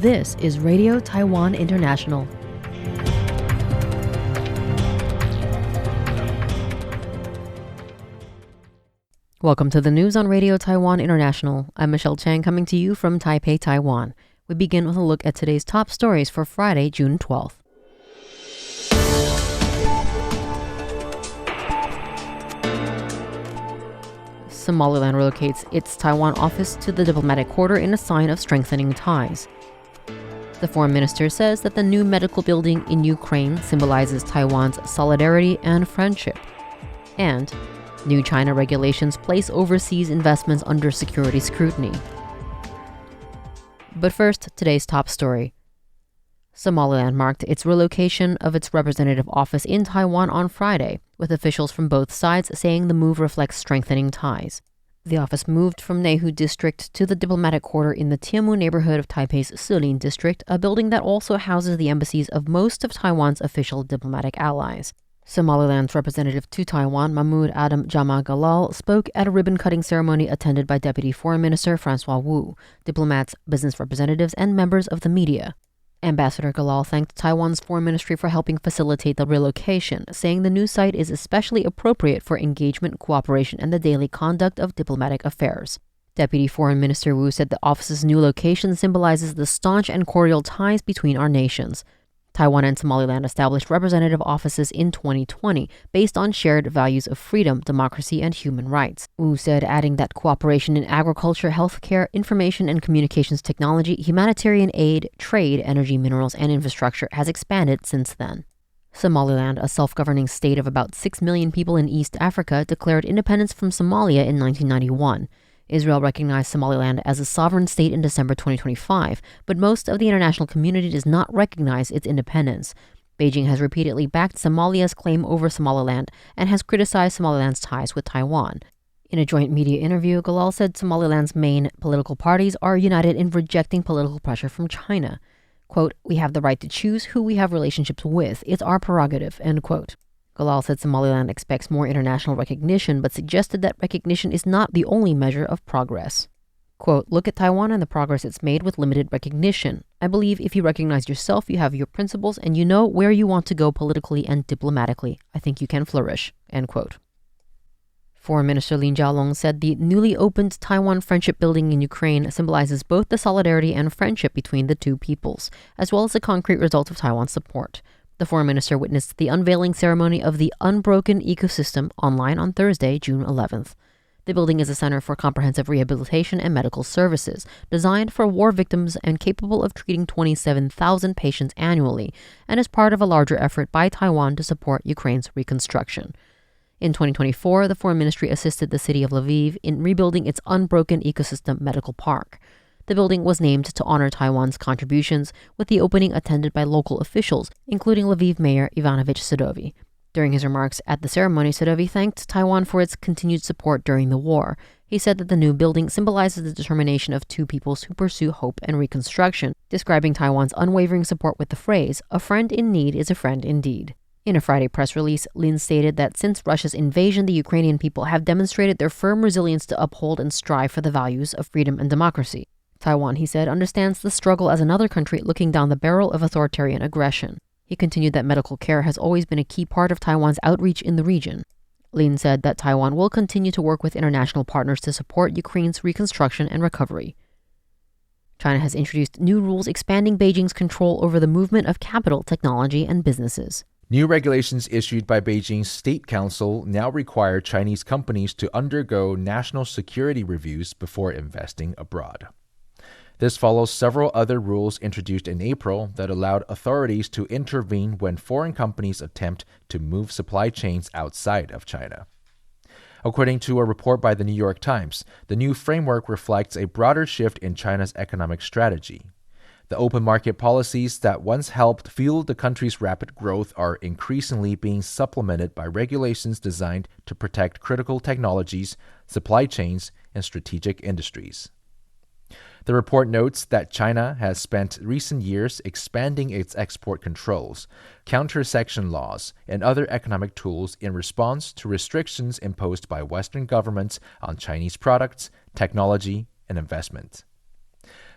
This is Radio Taiwan International. Welcome to the news on Radio Taiwan International. I'm Michelle Chang coming to you from Taipei, Taiwan. We begin with a look at today's top stories for Friday, June 12th. Somaliland relocates its Taiwan office to the diplomatic quarter in a sign of strengthening ties. The foreign minister says that the new medical building in Ukraine symbolizes Taiwan's solidarity and friendship. And new China regulations place overseas investments under security scrutiny. But first, today's top story. Somaliland marked its relocation of its representative office in Taiwan on Friday, with officials from both sides saying the move reflects strengthening ties. The office moved from Nehu District to the diplomatic quarter in the Tianmu neighborhood of Taipei's Silin District, a building that also houses the embassies of most of Taiwan's official diplomatic allies. Somaliland's representative to Taiwan, Mahmoud Adam Jama Galal, spoke at a ribbon-cutting ceremony attended by Deputy Foreign Minister Francois Wu, diplomats, business representatives, and members of the media. Ambassador Galal thanked Taiwan's foreign ministry for helping facilitate the relocation, saying the new site is especially appropriate for engagement, cooperation, and the daily conduct of diplomatic affairs. Deputy Foreign Minister Wu said the office's new location symbolizes the staunch and cordial ties between our nations. Taiwan and Somaliland established representative offices in 2020 based on shared values of freedom, democracy, and human rights. Wu said, adding that cooperation in agriculture, healthcare, information and communications technology, humanitarian aid, trade, energy, minerals, and infrastructure has expanded since then. Somaliland, a self-governing state of about 6 million people in East Africa, declared independence from Somalia in 1991. Israel recognized Somaliland as a sovereign state in December 2025, but most of the international community does not recognize its independence. Beijing has repeatedly backed Somalia's claim over Somaliland and has criticized Somaliland's ties with Taiwan. In a joint media interview, Galal said Somaliland's main political parties are united in rejecting political pressure from China. Quote, "We have the right to choose who we have relationships with. It's our prerogative," end quote. Galal said Somaliland expects more international recognition, but suggested that recognition is not the only measure of progress. Quote, "Look at Taiwan and the progress it's made with limited recognition. I believe if you recognize yourself, you have your principles, and you know where you want to go politically and diplomatically. I think you can flourish," end quote. Foreign Minister Lin Jialong said the newly opened Taiwan Friendship Building in Ukraine symbolizes both the solidarity and friendship between the two peoples, as well as a concrete result of Taiwan's support. The foreign minister witnessed the unveiling ceremony of the Unbroken Ecosystem online on Thursday, June 11th. The building is a center for comprehensive rehabilitation and medical services, designed for war victims and capable of treating 27,000 patients annually, and is part of a larger effort by Taiwan to support Ukraine's reconstruction. In 2024, the foreign ministry assisted the city of Lviv in rebuilding its Unbroken Ecosystem medical park. The building was named to honor Taiwan's contributions, with the opening attended by local officials, including Lviv Mayor Ivanovich Sadovy. During his remarks at the ceremony, Sadovy thanked Taiwan for its continued support during the war. He said that the new building symbolizes the determination of two peoples who pursue hope and reconstruction, describing Taiwan's unwavering support with the phrase, "A friend in need is a friend indeed." In a Friday press release, Lin stated that since Russia's invasion, the Ukrainian people have demonstrated their firm resilience to uphold and strive for the values of freedom and democracy. Taiwan, he said, understands the struggle as another country looking down the barrel of authoritarian aggression. He continued that medical care has always been a key part of Taiwan's outreach in the region. Lin said that Taiwan will continue to work with international partners to support Ukraine's reconstruction and recovery. China has introduced new rules expanding Beijing's control over the movement of capital, technology, and businesses. New regulations issued by Beijing's State Council now require Chinese companies to undergo national security reviews before investing abroad. This follows several other rules introduced in April that allowed authorities to intervene when foreign companies attempt to move supply chains outside of China. According to a report by the New York Times, the new framework reflects a broader shift in China's economic strategy. The open market policies that once helped fuel the country's rapid growth are increasingly being supplemented by regulations designed to protect critical technologies, supply chains, and strategic industries. The report notes that China has spent recent years expanding its export controls, counter-section laws, and other economic tools in response to restrictions imposed by Western governments on Chinese products, technology, and investment.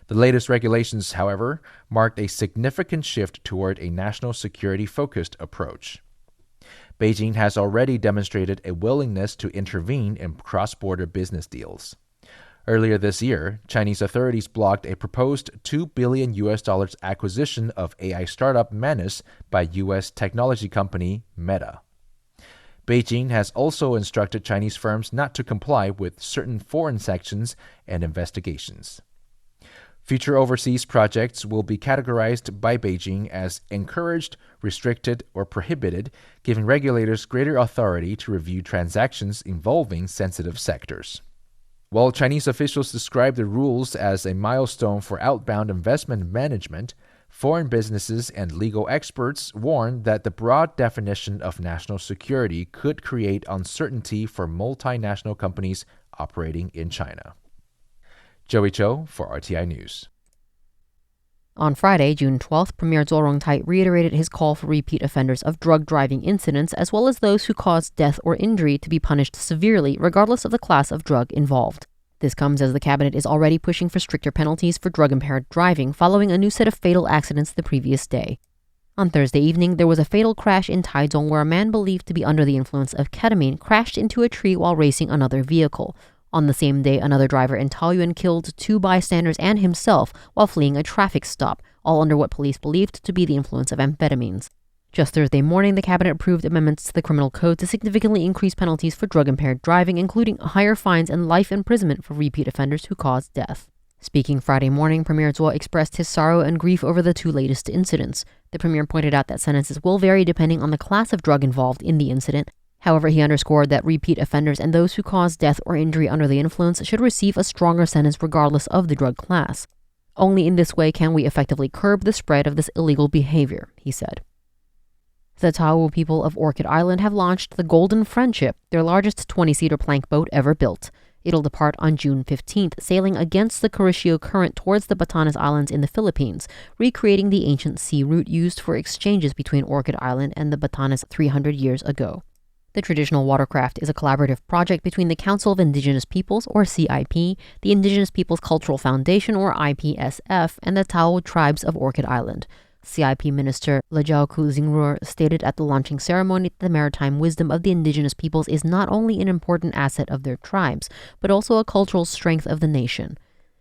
The latest regulations, however, marked a significant shift toward a national security-focused approach. Beijing has already demonstrated a willingness to intervene in cross-border business deals. Earlier this year, Chinese authorities blocked a proposed $2 billion acquisition of AI startup Manus by U.S. technology company Meta. Beijing has also instructed Chinese firms not to comply with certain foreign sanctions and investigations. Future overseas projects will be categorized by Beijing as encouraged, restricted, or prohibited, giving regulators greater authority to review transactions involving sensitive sectors. While Chinese officials describe the rules as a milestone for outbound investment management, foreign businesses and legal experts warn that the broad definition of national security could create uncertainty for multinational companies operating in China. Joey Cho for RTI News. On Friday, June 12th, Premier Zhou Rongtai reiterated his call for repeat offenders of drug driving incidents, as well as those who cause death or injury, to be punished severely, regardless of the class of drug involved. This comes as the cabinet is already pushing for stricter penalties for drug-impaired driving, following a new set of fatal accidents the previous day. On Thursday evening, there was a fatal crash in Taichung where a man believed to be under the influence of ketamine crashed into a tree while racing another vehicle. On the same day, another driver in Taoyuan killed 2 bystanders and himself while fleeing a traffic stop, all under what police believed to be the influence of amphetamines. Just Thursday morning, the cabinet approved amendments to the criminal code to significantly increase penalties for drug-impaired driving, including higher fines and life imprisonment for repeat offenders who cause death. Speaking Friday morning, Premier Zhou expressed his sorrow and grief over the 2 latest incidents. The premier pointed out that sentences will vary depending on the class of drug involved in the incident. However, he underscored that repeat offenders and those who cause death or injury under the influence should receive a stronger sentence regardless of the drug class. Only in this way can we effectively curb the spread of this illegal behavior, he said. The Tao people of Orchid Island have launched the Golden Friendship, their largest 20-seater plank boat ever built. It'll depart on June 15th, sailing against the Curacao Current towards the Batanes Islands in the Philippines, recreating the ancient sea route used for exchanges between Orchid Island and the Batanes 300 years ago. The traditional watercraft is a collaborative project between the Council of Indigenous Peoples, or CIP, the Indigenous Peoples Cultural Foundation, or IPSF, and the Tao Tribes of Orchid Island. CIP Minister Lejiaoku Xingrur stated at the launching ceremony that the maritime wisdom of the indigenous peoples is not only an important asset of their tribes, but also a cultural strength of the nation.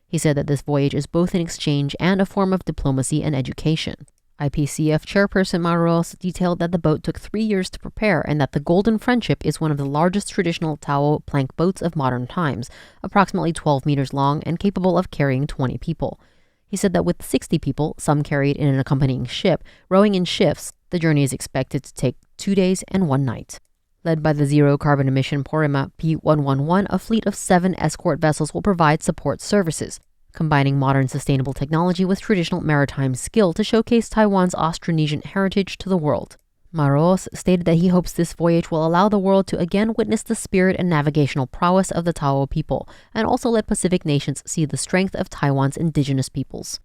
He said that this voyage is both an exchange and a form of diplomacy and education. IPCF chairperson Maros detailed that the boat took 3 years to prepare and that the Golden Friendship is one of the largest traditional Tao plank boats of modern times, approximately 12 meters long and capable of carrying 20 people. He said that with 60 people, some carried in an accompanying ship, rowing in shifts, the journey is expected to take 2 days and 1 night. Led by the zero-carbon emission Porima P111, a fleet of 7 escort vessels will provide support services, combining modern sustainable technology with traditional maritime skill to showcase Taiwan's Austronesian heritage to the world. Maros stated that he hopes this voyage will allow the world to again witness the spirit and navigational prowess of the Tao people, and also let Pacific nations see the strength of Taiwan's indigenous peoples.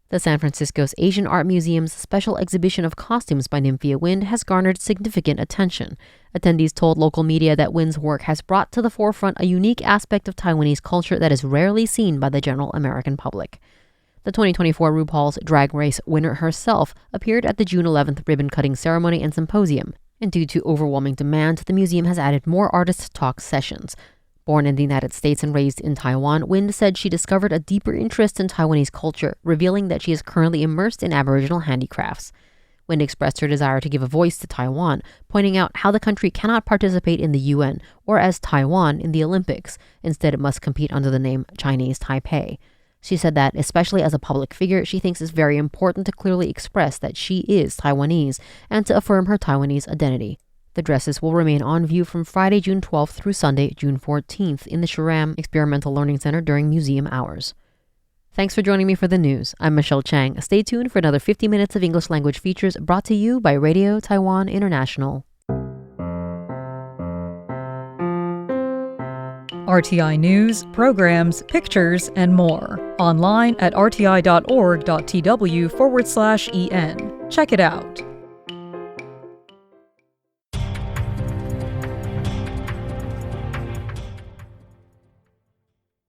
The San Francisco's Asian Art Museum's special exhibition of costumes by Nymphia Wind has garnered significant attention. Attendees told local media that Wind's work has brought to the forefront a unique aspect of Taiwanese culture that is rarely seen by the general American public. The 2024 RuPaul's Drag Race winner herself appeared at the June 11th ribbon-cutting ceremony and symposium, and due to overwhelming demand, the museum has added more artist talk sessions. Born in the United States and raised in Taiwan, Wind said she discovered a deeper interest in Taiwanese culture, revealing that she is currently immersed in Aboriginal handicrafts. Wind expressed her desire to give a voice to Taiwan, pointing out how the country cannot participate in the UN or as Taiwan in the Olympics. Instead, it must compete under the name Chinese Taipei. She said that, especially as a public figure, she thinks it's very important to clearly express that she is Taiwanese and to affirm her Taiwanese identity. The dresses will remain on view from Friday, June 12th through Sunday, June 14th in the Sharam Experimental Learning Center during museum hours. Thanks for joining me for the news. I'm Michelle Chang. Stay tuned for another 50 minutes of English language features brought to you by Radio Taiwan International. RTI News, programs, pictures, and more. Online at rti.org.tw/en. Check it out.